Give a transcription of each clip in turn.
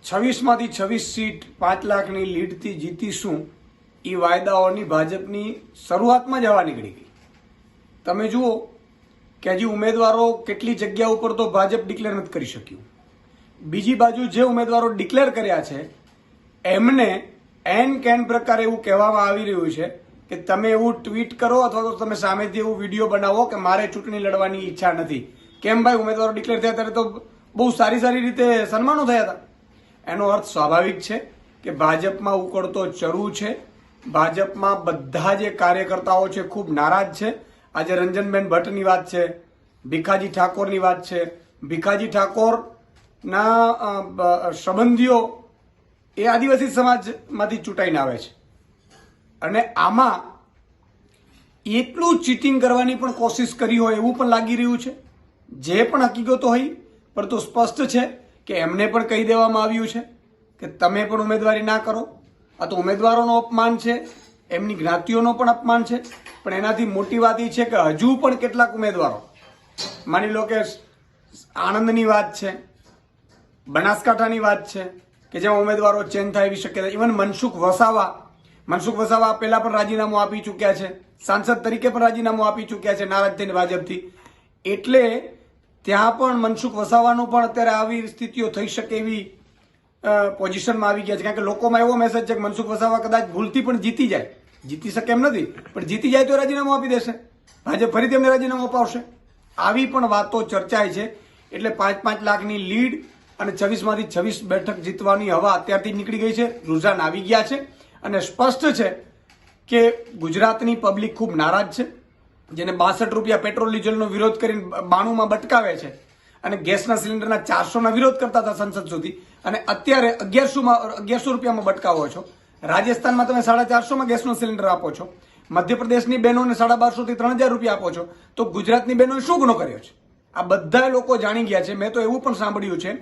26માંથી 26 seat 5 લાખની લીડથી જીતીશું એ વાયદાઓની ભાજપની શરૂઆતમાં જ હવા નીકળી ગઈ. તમે જુઓ કે હજી ઉમેદવારો કેટલી જગ્યા ઉપર તો ભાજપ ડિક્લેર નથી કરી શક્યું. બીજી બાજુ જે ઉમેદવારો ડિક્લેર કર્યા છે એમને એન કેન પ્રકારે એવું કહેવામાં આવી રહ્યું છે કે તમે એવું ટ્વીટ કરો અથવા તો તમે સામેથી એવું વિડીયો બનાવો કે મારે ચૂંટણી લડવાની ઈચ્છા નથી. કેમ ભાઈ, ઉમેદવારો ડિક્લેર થયા ત્યારે તો બહુ સારી રીતે સન્માનો થયા હતા. એનો અર્થ સ્વાભાવિક છે કે ભાજપમાં ઉકળતો ચરુ છે. ભાજપમાં બધા જે કાર્યકર્તાઓ છે ખૂબ નારાજ છે. આજે રંજનબેન ભટ્ટની વાત છે, ભીખાજી ઠાકોરની વાત છે. ભીખાજી ઠાકોરના સંબંધીઓ એ આદિવાસી સમાજમાંથી ચૂંટાઈને આવે છે અને આમાં એટલું ચીટિંગ કરવાની પણ કોશિશ કરી હોય એવું પણ લાગી રહ્યું છે. જે પણ હકીકતો હોય પરંતુ સ્પષ્ટ છે કે એમને પણ કહી દેવામાં આવ્યું છે કે તમે પણ ઉમેદવારી ના કરો. આ તો ઉમેદવારોનો અપમાન છે, એમની જ્ઞાતિઓનો પણ અપમાન છે. પણ એનાથી મોટી વાત એ છે કે હજુ પણ કેટલાક ઉમેદવારો, માની લો કે આણંદની વાત છે, બનાસકાંઠાની વાત છે કે જેમાં ઉમેદવારો ચેન્જ થાય એવી શક્યતા. ઇવન મનસુખ વસાવા પહેલા પણ રાજીનામું આપી ચૂક્યા છે, સાંસદ તરીકે પણ રાજીનામું આપી ચૂક્યા છે નારાજ થઈને ભાજપથી. એટલે ત્યાં પણ મનસુખ વસાવાનું પણ અત્યારે આવી સ્થિતિઓ થઈ શકે એવી પોઝિશનમાં આવી ગયા છે. કારણ કે લોકોમાં એવો મેસેજ છે કે મનસુખ વસાવા કદાચ ભૂલથી પણ જીતી જાય, જીતી શકે એમ નથી પણ જીતી જાય તો રાજીનામું આપી દેશે, ભાજપ ફરીથી એમને રાજીનામું અપાવશે. આવી પણ વાતો ચર્ચાય છે. એટલે 5-5 લાખની લીડ અને 26માંથી 26 બેઠક જીતવાની હવા અત્યારથી નીકળી ગઈ છે. રુઝાન આવી ગયા છે અને સ્પષ્ટ છે કે ગુજરાતની પબ્લિક ખૂબ નારાજ છે. જેને 62 રૂપિયા પેટ્રોલ ડીઝલનો વિરોધ કરીને 92માં બટકાવે છે અને ગેસના સિલિન્ડરના 400ના વિરોધ કરતા હતા સંસદ સુધી અને અત્યારે 1100 રૂપિયામાં બટકાવો છો. રાજસ્થાનમાં તમે 450માં ગેસનો સિલિન્ડર આપો છો. મધ્યપ્રદેશની બહેનોને 1250 થી 3000 રૂપિયા આપો છો. તો ગુજરાતની બહેનોએ શું ગુનો કર્યો છે? આ બધા લોકો જાણી ગયા છે. મેં તો એવું પણ સાંભળ્યું છે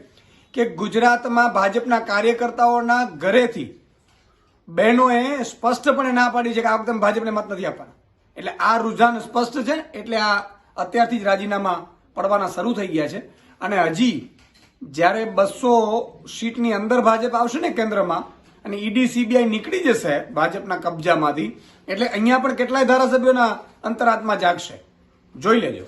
કે ગુજરાતમાં ભાજપના કાર્યકર્તાઓના ઘરેથી બહેનોએ સ્પષ્ટપણે ના પાડી છે કે આ વખતે ભાજપને મત નથી આપવાના. એટલે આ રુઝાન સ્પષ્ટ છે. એટલે આ અત્યારથી જ રાજીનામા પડવાના શરૂ થઈ ગયા છે. અને હજી જ્યારે 200 સીટની અંદર ભાજપ આવશે ને કેન્દ્રમાં અને ઈડી સીબીઆઈ નીકળી જશે ભાજપના કબજામાંથી, એટલે અહીંયા પણ કેટલાય ધારાસભ્યોના અંતરાત્મા જાગશે. જોઈ લેજો.